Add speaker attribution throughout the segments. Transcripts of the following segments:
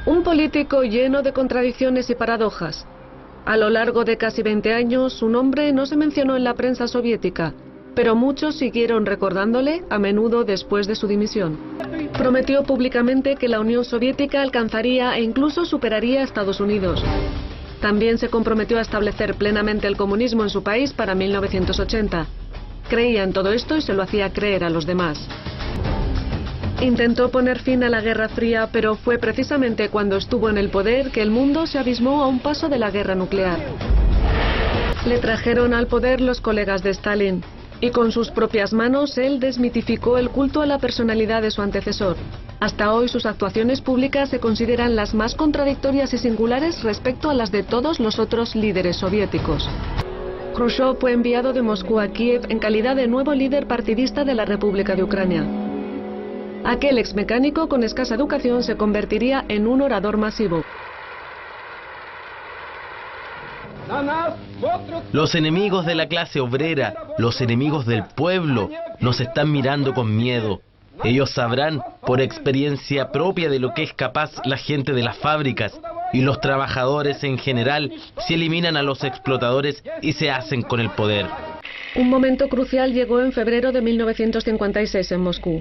Speaker 1: Un político lleno de contradicciones y paradojas. A lo largo de casi 20 años, su nombre no se mencionó en la prensa soviética, pero muchos siguieron recordándole, a menudo después de su dimisión. Prometió públicamente que la Unión Soviética alcanzaría e incluso superaría a Estados Unidos. También se comprometió a establecer plenamente el comunismo en su país para 1980. Creía en todo esto y se lo hacía creer a los demás. Intentó poner fin a la Guerra Fría, pero fue precisamente cuando estuvo en el poder que el mundo se abismó a un paso de la guerra nuclear. Le trajeron al poder los colegas de Stalin, y con sus propias manos él desmitificó el culto a la personalidad de su antecesor. Hasta hoy sus actuaciones públicas se consideran las más contradictorias y singulares respecto a las de todos los otros líderes soviéticos. Khrushchev fue enviado de Moscú a Kiev en calidad de nuevo líder partidista de la República de Ucrania. Aquel exmecánico con escasa educación se convertiría en un orador masivo.
Speaker 2: Los enemigos de la clase obrera, los enemigos del pueblo, nos están mirando con miedo. Ellos sabrán por experiencia propia de lo que es capaz la gente de las fábricas, y los trabajadores en general si eliminan a los explotadores y se hacen con el poder.
Speaker 1: Un momento crucial llegó en febrero de 1956 en Moscú.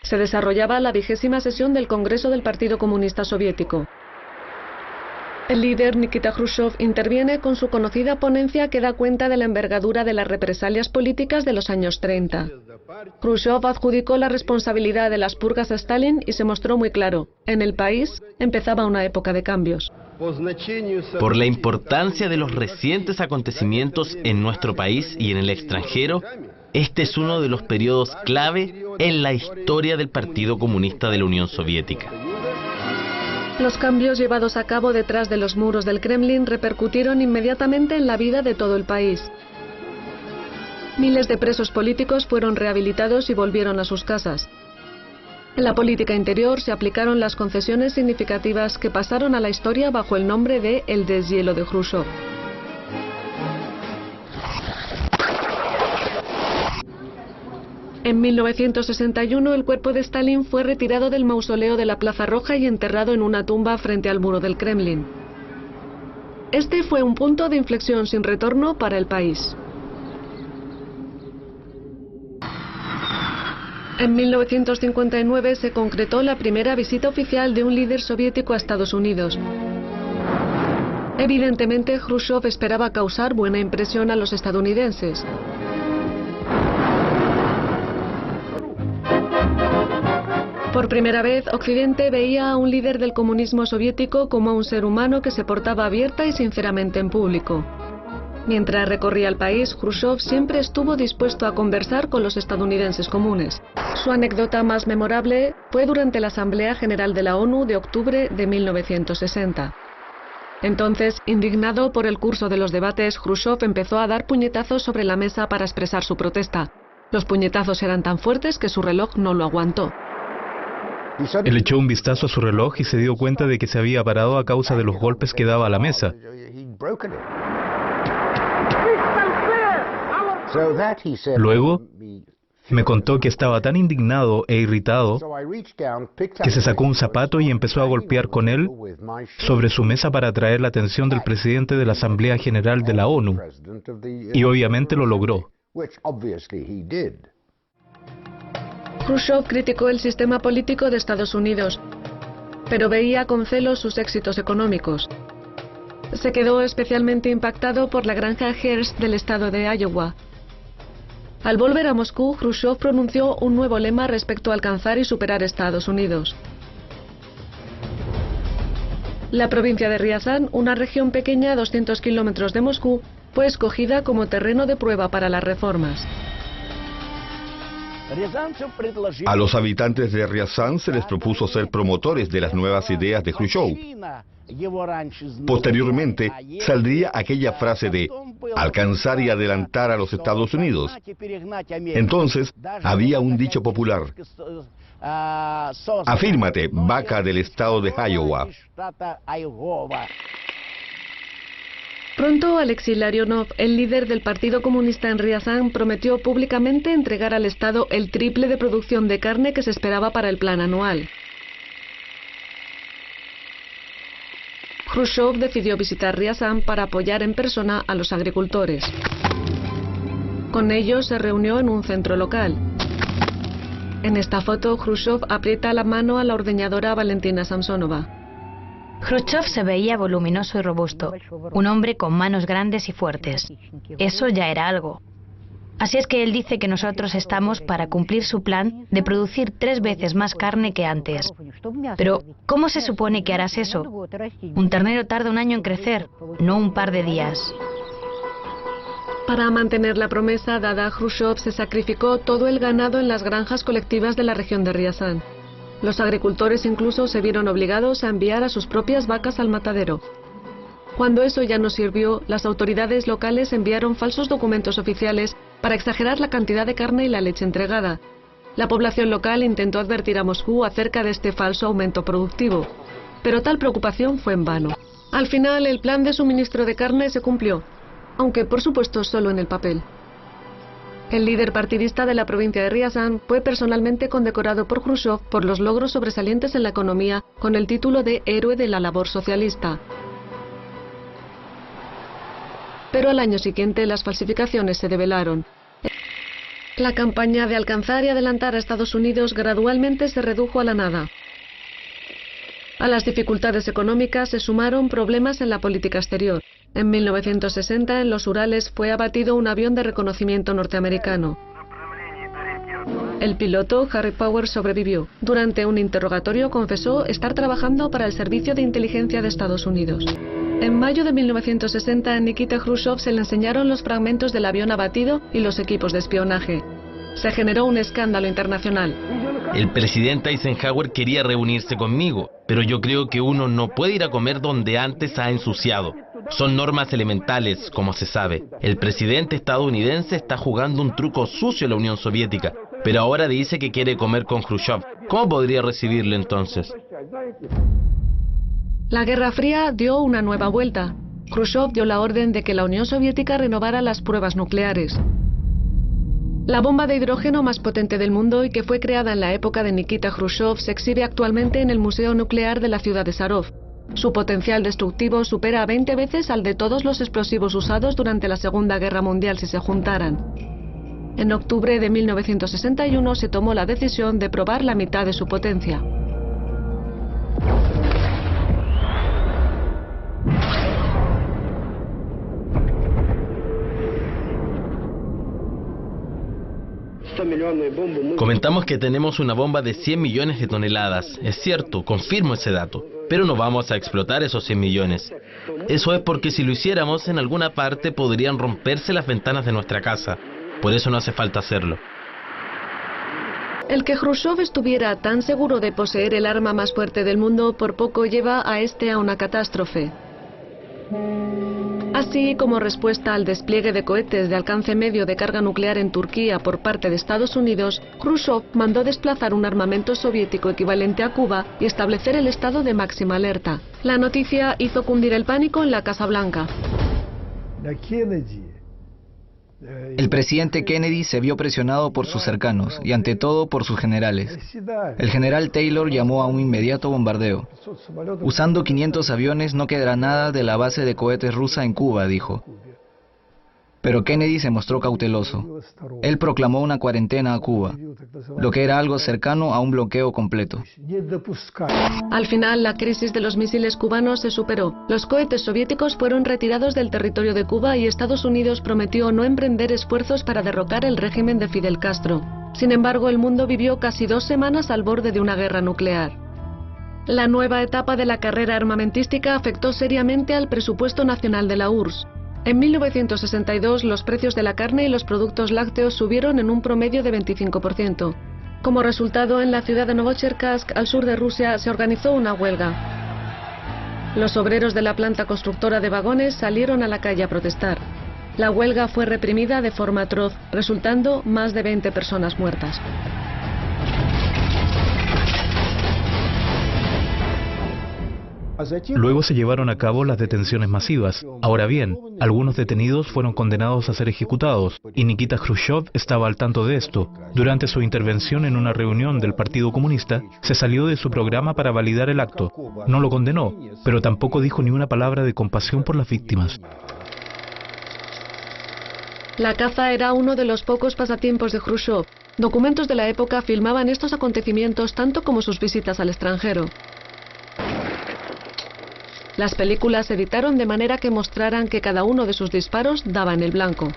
Speaker 1: Se desarrollaba la 20ª sesión del Congreso del Partido Comunista Soviético. El líder Nikita Khrushchev interviene con su conocida ponencia que da cuenta de la envergadura de las represalias políticas de los años 30. Khrushchev adjudicó la responsabilidad de las purgas a Stalin y se mostró muy claro: en el país empezaba una época de cambios.
Speaker 2: Por la importancia de los recientes acontecimientos en nuestro país y en el extranjero, este es uno de los periodos clave en la historia del Partido Comunista de la Unión Soviética.
Speaker 1: Los cambios llevados a cabo detrás de los muros del Kremlin repercutieron inmediatamente en la vida de todo el país. Miles de presos políticos fueron rehabilitados y volvieron a sus casas. En la política interior se aplicaron las concesiones significativas que pasaron a la historia bajo el nombre de el deshielo de Khrushchev. En 1961 el cuerpo de Stalin fue retirado del mausoleo de la Plaza Roja y enterrado en una tumba frente al muro del Kremlin. Este fue un punto de inflexión sin retorno para el país. En 1959 se concretó la primera visita oficial de un líder soviético a Estados Unidos. Evidentemente, Khrushchev esperaba causar buena impresión a los estadounidenses. Por primera vez, Occidente veía a un líder del comunismo soviético como a un ser humano que se portaba abierta y sinceramente en público. Mientras recorría el país, Khrushchev siempre estuvo dispuesto a conversar con los estadounidenses comunes. Su anécdota más memorable fue durante la Asamblea General de la ONU de octubre de 1960. Entonces, indignado por el curso de los debates, Khrushchev empezó a dar puñetazos sobre la mesa para expresar su protesta. Los puñetazos eran tan fuertes que su reloj no lo aguantó.
Speaker 3: Él echó un vistazo a su reloj y se dio cuenta de que se había parado a causa de los golpes que daba a la mesa. Luego, me contó que estaba tan indignado e irritado que se sacó un zapato y empezó a golpear con él sobre su mesa para atraer la atención del presidente de la Asamblea General de la ONU. Y obviamente lo logró.
Speaker 1: Khrushchev criticó el sistema político de Estados Unidos, pero veía con celos sus éxitos económicos. Se quedó especialmente impactado por la granja Hearst del estado de Iowa. Al volver a Moscú, Khrushchev pronunció un nuevo lema respecto a alcanzar y superar Estados Unidos. La provincia de Riazán, una región pequeña a 200 kilómetros de Moscú, fue escogida como terreno de prueba para las reformas.
Speaker 4: A los habitantes de Riazán se les propuso ser promotores de las nuevas ideas de Khrushchev. Posteriormente, saldría aquella frase de alcanzar y adelantar a los Estados Unidos. Entonces, había un dicho popular: afírmate, vaca del estado de Iowa.
Speaker 1: Pronto, Alexei Larionov, el líder del Partido Comunista en Riazán, prometió públicamente entregar al Estado el triple de producción de carne que se esperaba para el plan anual. Khrushchev decidió visitar Ryazan para apoyar en persona a los agricultores. Con ellos se reunió en un centro local. En esta foto, Khrushchev aprieta la mano a la ordeñadora Valentina Samsonova.
Speaker 5: Khrushchev se veía voluminoso y robusto, un hombre con manos grandes y fuertes. Eso ya era algo. Así es que él dice que nosotros estamos para cumplir su plan de producir 3 veces más carne que antes. Pero, ¿cómo se supone que harás eso? Un ternero tarda 1 año en crecer, no un par de días.
Speaker 1: Para mantener la promesa dada a Khrushchev se sacrificó todo el ganado en las granjas colectivas de la región de Ryazan. Los agricultores incluso se vieron obligados a enviar a sus propias vacas al matadero. Cuando eso ya no sirvió, las autoridades locales enviaron falsos documentos oficiales para exagerar la cantidad de carne y la leche entregada. La población local intentó advertir a Moscú acerca de este falso aumento productivo, pero tal preocupación fue en vano. Al final, el plan de suministro de carne se cumplió, aunque por supuesto solo en el papel. El líder partidista de la provincia de Ryazan fue personalmente condecorado por Khrushchev por los logros sobresalientes en la economía con el título de Héroe de la Labor Socialista. Pero al año siguiente las falsificaciones se develaron. La campaña de alcanzar y adelantar a Estados Unidos gradualmente se redujo a la nada. A las dificultades económicas se sumaron problemas en la política exterior. En 1960, en los Urales, fue abatido un avión de reconocimiento norteamericano. El piloto, Harry Powers, sobrevivió. Durante un interrogatorio confesó estar trabajando para el Servicio de Inteligencia de Estados Unidos. En mayo de 1960, a Nikita Khrushchev se le enseñaron los fragmentos del avión abatido y los equipos de espionaje. Se generó un escándalo internacional.
Speaker 2: El presidente Eisenhower quería reunirse conmigo, pero yo creo que uno no puede ir a comer donde antes ha ensuciado. Son normas elementales, como se sabe. El presidente estadounidense está jugando un truco sucio a la Unión Soviética, pero ahora dice que quiere comer con Khrushchev. ¿Cómo podría recibirle entonces?
Speaker 1: La Guerra Fría dio una nueva vuelta. Khrushchev dio la orden de que la Unión Soviética renovara las pruebas nucleares. La bomba de hidrógeno más potente del mundo y que fue creada en la época de Nikita Khrushchev se exhibe actualmente en el Museo Nuclear de la ciudad de Sarov. Su potencial destructivo supera 20 veces al de todos los explosivos usados durante la Segunda Guerra Mundial si se juntaran. En octubre de 1961 se tomó la decisión de probar la mitad de su potencia.
Speaker 2: Comentamos que tenemos una bomba de 100 millones de toneladas. Es cierto, confirmo ese dato. Pero no vamos a explotar esos 100 millones. Eso es porque si lo hiciéramos, en alguna parte podrían romperse las ventanas de nuestra casa. Por eso no hace falta hacerlo.
Speaker 1: El que Khrushchev estuviera tan seguro de poseer el arma más fuerte del mundo por poco lleva a este a una catástrofe. Así, como respuesta al despliegue de cohetes de alcance medio de carga nuclear en Turquía por parte de Estados Unidos, Khrushchev mandó desplazar un armamento soviético equivalente a Cuba y establecer el estado de máxima alerta. La noticia hizo cundir el pánico en la Casa Blanca.
Speaker 6: El presidente Kennedy se vio presionado por sus cercanos y ante todo por sus generales. El general Taylor llamó a un inmediato bombardeo. Usando 500 aviones no quedará nada de la base de cohetes rusa en Cuba, dijo. Pero Kennedy se mostró cauteloso. Él proclamó una cuarentena a Cuba, lo que era algo cercano a un bloqueo completo.
Speaker 1: Al final, la crisis de los misiles cubanos se superó. Los cohetes soviéticos fueron retirados del territorio de Cuba y Estados Unidos prometió no emprender esfuerzos para derrocar el régimen de Fidel Castro. Sin embargo, el mundo vivió casi 2 semanas al borde de una guerra nuclear. La nueva etapa de la carrera armamentística afectó seriamente al presupuesto nacional de la URSS. En 1962, los precios de la carne y los productos lácteos subieron en un promedio de 25%. Como resultado, en la ciudad de Novocherkassk, al sur de Rusia, se organizó una huelga. Los obreros de la planta constructora de vagones salieron a la calle a protestar. La huelga fue reprimida de forma atroz, resultando más de 20 personas muertas.
Speaker 3: Luego se llevaron a cabo las detenciones masivas. Ahora bien, algunos detenidos fueron condenados a ser ejecutados, y Nikita Khrushchev estaba al tanto de esto. Durante su intervención en una reunión del Partido Comunista, se salió de su programa para validar el acto. No lo condenó, pero tampoco dijo ni una palabra de compasión por las víctimas.
Speaker 1: La caza era uno de los pocos pasatiempos de Khrushchev. Documentos de la época filmaban estos acontecimientos tanto como sus visitas al extranjero. Las películas se editaron de manera que mostraran que cada uno de sus disparos daba en el blanco.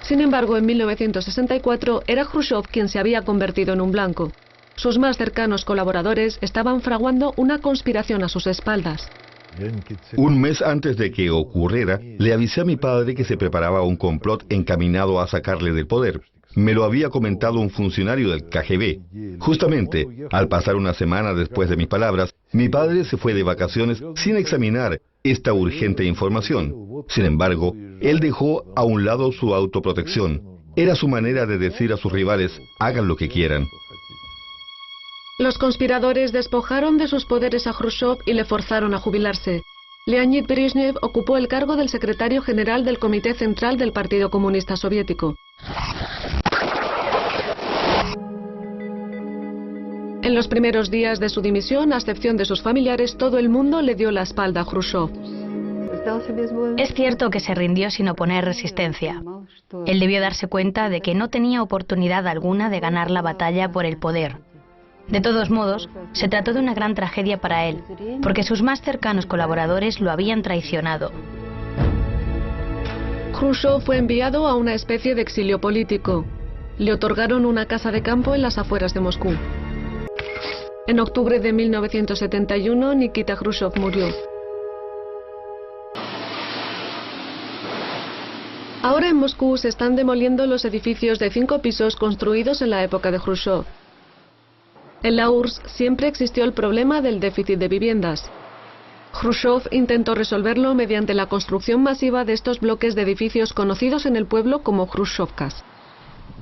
Speaker 1: Sin embargo, en 1964 era Khrushchev quien se había convertido en un blanco. Sus más cercanos colaboradores estaban fraguando una conspiración a sus espaldas.
Speaker 4: Un mes antes de que ocurriera, le avisé a mi padre que se preparaba un complot encaminado a sacarle del poder. Me lo había comentado un funcionario del KGB. Justamente, al pasar una semana después de mis palabras, mi padre se fue de vacaciones sin examinar esta urgente información. Sin embargo, él dejó a un lado su autoprotección. Era su manera de decir a sus rivales, hagan lo que quieran.
Speaker 1: Los conspiradores despojaron de sus poderes a Khrushchev y le forzaron a jubilarse. Leonid Brezhnev ocupó el cargo del secretario general del Comité Central del Partido Comunista Soviético. En los primeros días de su dimisión, a excepción de sus familiares, todo el mundo le dio la espalda a Khrushchev.
Speaker 5: Es cierto que se rindió sin oponer resistencia. Él debió darse cuenta de que no tenía oportunidad alguna de ganar la batalla por el poder. De todos modos, se trató de una gran tragedia para él, porque sus más cercanos colaboradores lo habían traicionado.
Speaker 1: Khrushchev fue enviado a una especie de exilio político. Le otorgaron una casa de campo en las afueras de Moscú. En octubre de 1971, Nikita Khrushchev murió. Ahora en Moscú se están demoliendo los edificios de 5 pisos construidos en la época de Khrushchev. En la URSS siempre existió el problema del déficit de viviendas. Khrushchev intentó resolverlo mediante la construcción masiva de estos bloques de edificios conocidos en el pueblo como Khrushchevkas.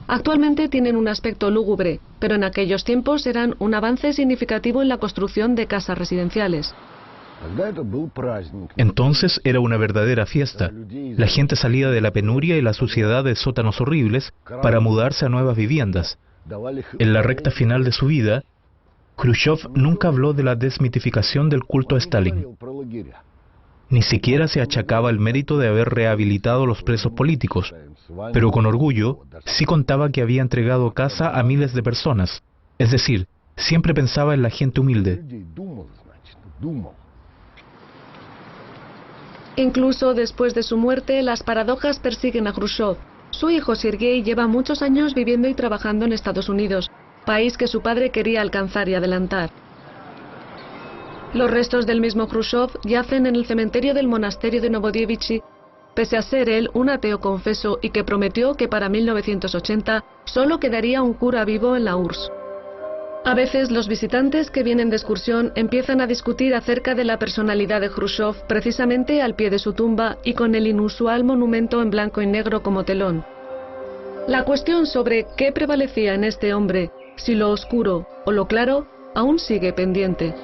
Speaker 1: Actualmente tienen un aspecto lúgubre, pero en aquellos tiempos eran un avance significativo en la construcción de casas residenciales.
Speaker 3: Entonces era una verdadera fiesta. La gente salía de la penuria y la suciedad de sótanos horribles para mudarse a nuevas viviendas. En la recta final de su vida, Khrushchev nunca habló de la desmitificación del culto a Stalin. Ni siquiera se achacaba el mérito de haber rehabilitado a los presos políticos, pero con orgullo sí contaba que había entregado casa a miles de personas. Es decir, siempre pensaba en la gente humilde.
Speaker 1: Incluso después de su muerte, las paradojas persiguen a Khrushchev. Su hijo Sergei lleva muchos años viviendo y trabajando en Estados Unidos, país que su padre quería alcanzar y adelantar. Los restos del mismo Khrushchev yacen en el cementerio del monasterio de Novodevichy, pese a ser él un ateo confeso y que prometió que para 1980 solo quedaría un cura vivo en la URSS. A veces los visitantes que vienen de excursión empiezan a discutir acerca de la personalidad de Khrushchev precisamente al pie de su tumba y con el inusual monumento en blanco y negro como telón. La cuestión sobre qué prevalecía en este hombre, si lo oscuro o lo claro, aún sigue pendiente.